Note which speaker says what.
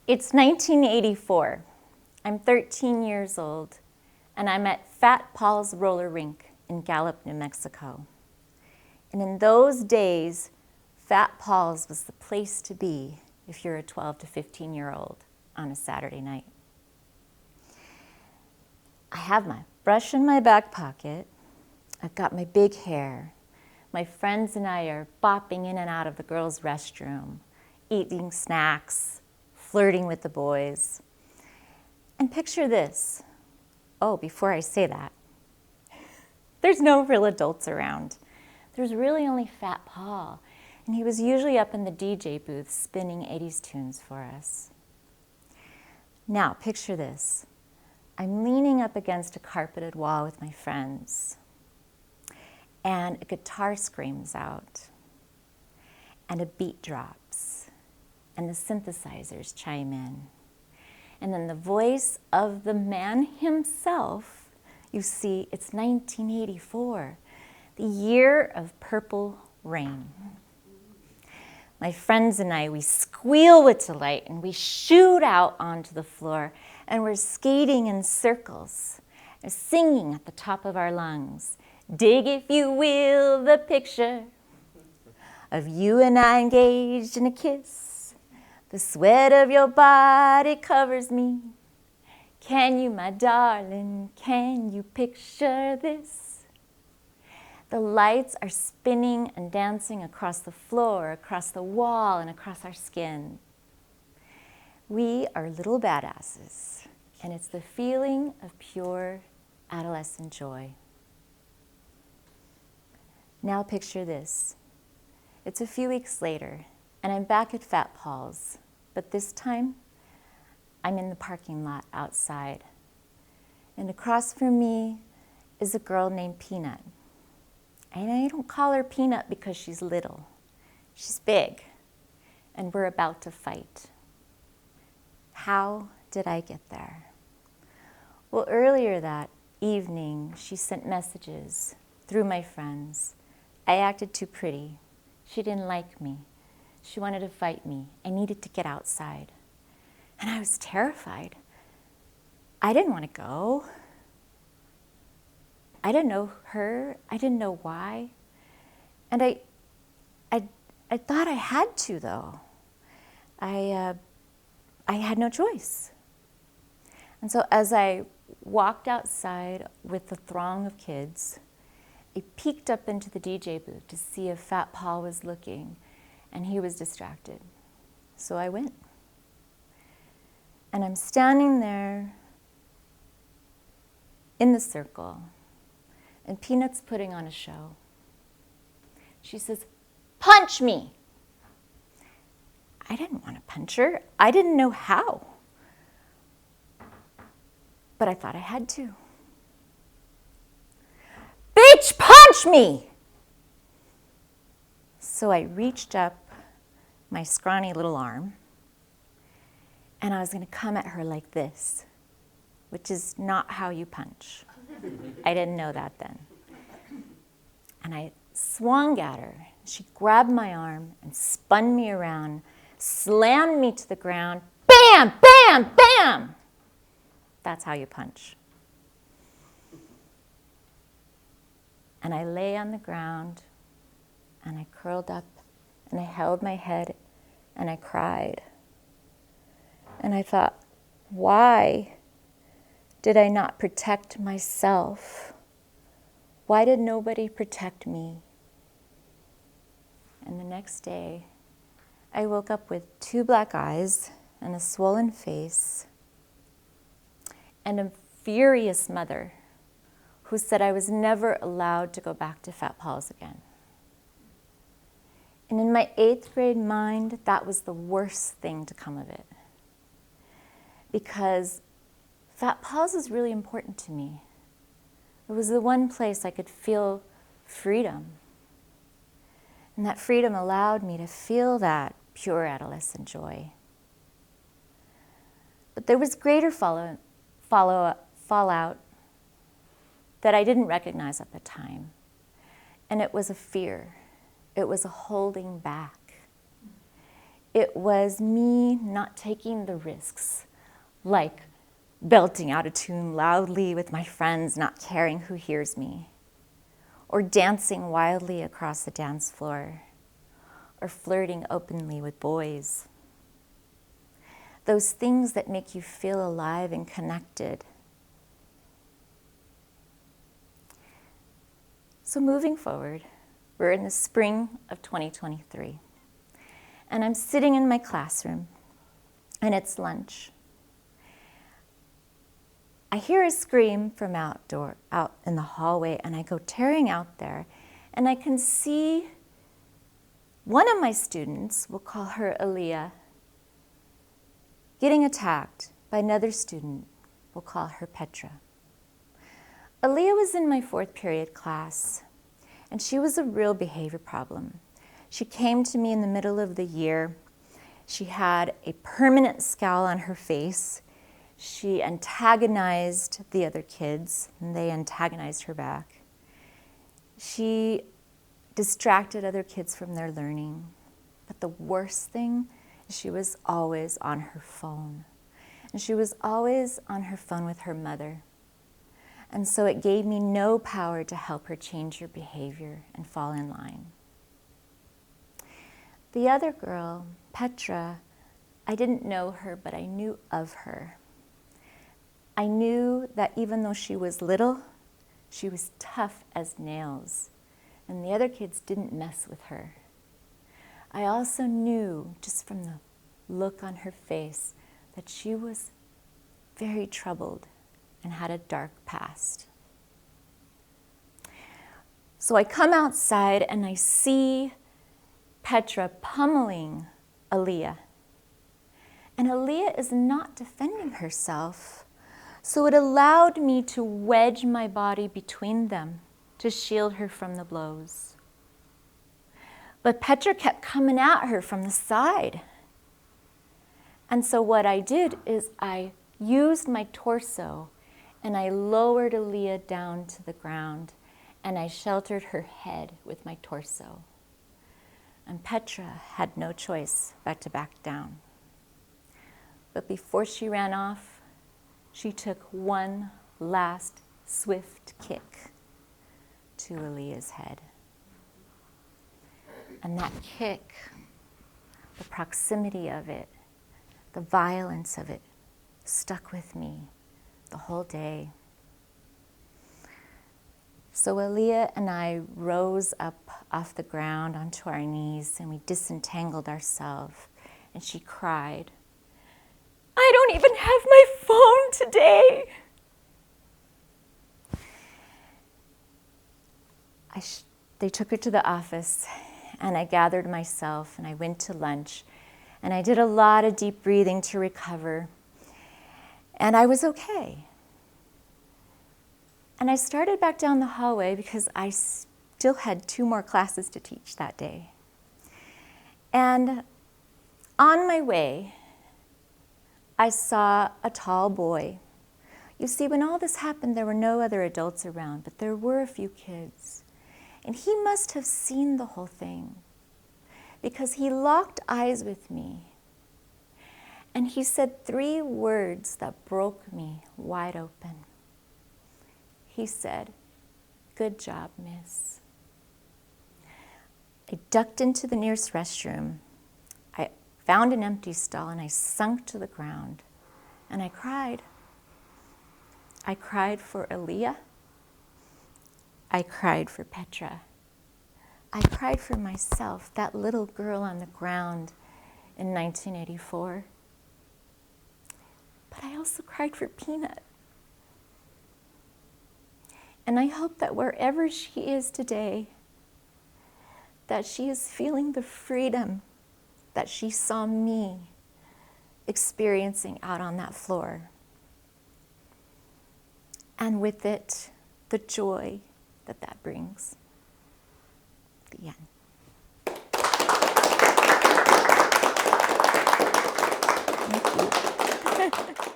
Speaker 1: It's 1984. I'm 13 years old, and I'm at Fat Paul's roller rink in Gallup, New Mexico. And in those days, Fat Paul's was the place to be if you're a 12 to 15-year-old on a Saturday night. I have my brush in my back pocket. I've got my big hair. My friends and I are bopping in and out of the girls' restroom, eating snacks, flirting with the boys. And picture this. Oh, before I say that, there's no real adults around. There's really only Fat Paul, and he was usually up in the DJ booth spinning 80s tunes for us. Now, picture this. I'm leaning up against a carpeted wall with my friends, and a guitar screams out, and a beat drops, and the synthesizers chime in. And then the voice of the man himself, you see, it's 1984, the year of purple rain. My friends and I, we squeal with delight, and we shoot out onto the floor, and we're skating in circles, and singing at the top of our lungs. Dig, if you will, the picture of you and I engaged in a kiss. The sweat of your body covers me. Can you, my darling, can you picture this? The lights are spinning and dancing across the floor, across the wall, and across our skin. We are little badasses, and it's the feeling of pure adolescent joy. Now picture this. It's a few weeks later, and I'm back at Fat Paul's, but this time, I'm in the parking lot outside. And across from me is a girl named Peanut. And I don't call her Peanut because she's little. She's big, and we're about to fight. How did I get there? Well, earlier that evening, she sent messages through my friends. I acted too pretty. She didn't like me. She wanted to fight me. I needed to get outside. And I was terrified. I didn't want to go. I didn't know her. I didn't know why. And I thought I had to, though. I had no choice. And so as I walked outside with the throng of kids, I peeked up into the DJ booth to see if Fat Paul was looking, and he was distracted. So I went. And I'm standing there in the circle, and Peanut's putting on a show. She says, "Punch me!" I didn't want to punch her. I didn't know how. But I thought I had to. "Bitch, punch me!" So I reached up my scrawny little arm, and I was going to come at her like this, which is not how you punch. I didn't know that then. And I swung at her. She grabbed my arm and spun me around, slammed me to the ground. Bam, bam, bam! That's how you punch. And I lay on the ground, and I curled up, and I held my head, and I cried. And I thought, why did I not protect myself? Why did nobody protect me? And the next day, I woke up with 2 black eyes and a swollen face, and a furious mother who said I was never allowed to go back to Fat Paul's again. And in my 8th grade mind, that was the worst thing to come of it. Because Fat Paul's is really important to me. It was the one place I could feel freedom. And that freedom allowed me to feel that pure adolescent joy. But there was greater fallout that I didn't recognize at the time. And it was a fear. It was a holding back. It was me not taking the risks, like belting out a tune loudly with my friends, not caring who hears me, or dancing wildly across the dance floor, or flirting openly with boys. Those things that make you feel alive and connected. So moving forward, we're in the spring of 2023, and I'm sitting in my classroom, and it's lunch. I hear a scream from out in the hallway, and I go tearing out there, and I can see one of my students, we'll call her Aaliyah, getting attacked by another student, we'll call her Petra. Aaliyah was in my 4th period class, and she was a real behavior problem. She came to me in the middle of the year. She had a permanent scowl on her face. She antagonized the other kids, and they antagonized her back. She distracted other kids from their learning. But the worst thing is she was always on her phone. And she was always on her phone with her mother. And so it gave me no power to help her change her behavior and fall in line. The other girl, Petra, I didn't know her, but I knew of her. I knew that even though she was little, she was tough as nails, and the other kids didn't mess with her. I also knew, just from the look on her face, that she was very troubled and had a dark past. So I come outside and I see Petra pummeling Aaliyah. And Aaliyah is not defending herself, so it allowed me to wedge my body between them to shield her from the blows. But Petra kept coming at her from the side. And so what I did is I used my torso and I lowered Aaliyah down to the ground, and I sheltered her head with my torso. And Petra had no choice but to back down. But before she ran off, she took one last swift kick to Aaliyah's head. And that kick, the proximity of it, the violence of it, stuck with me the whole day. So Aaliyah and I rose up off the ground onto our knees, and we disentangled ourselves, and she cried, "I don't even have my phone today." They took her to the office, and I gathered myself, and I went to lunch, and I did a lot of deep breathing to recover, and I was okay. And I started back down the hallway because I still had 2 more classes to teach that day. And on my way, I saw a tall boy. You see, when all this happened, there were no other adults around, but there were a few kids. And he must have seen the whole thing, because he locked eyes with me. And he said 3 words that broke me wide open. He said, "Good job, miss." I ducked into the nearest restroom. I found an empty stall, and I sunk to the ground, and I cried. I cried for Aaliyah. I cried for Petra. I cried for myself, that little girl on the ground in 1984. But I also cried for Peanut. And I hope that wherever she is today, that she is feeling the freedom that she saw me experiencing out on that floor. And with it, the joy that that brings. The end. Thank you.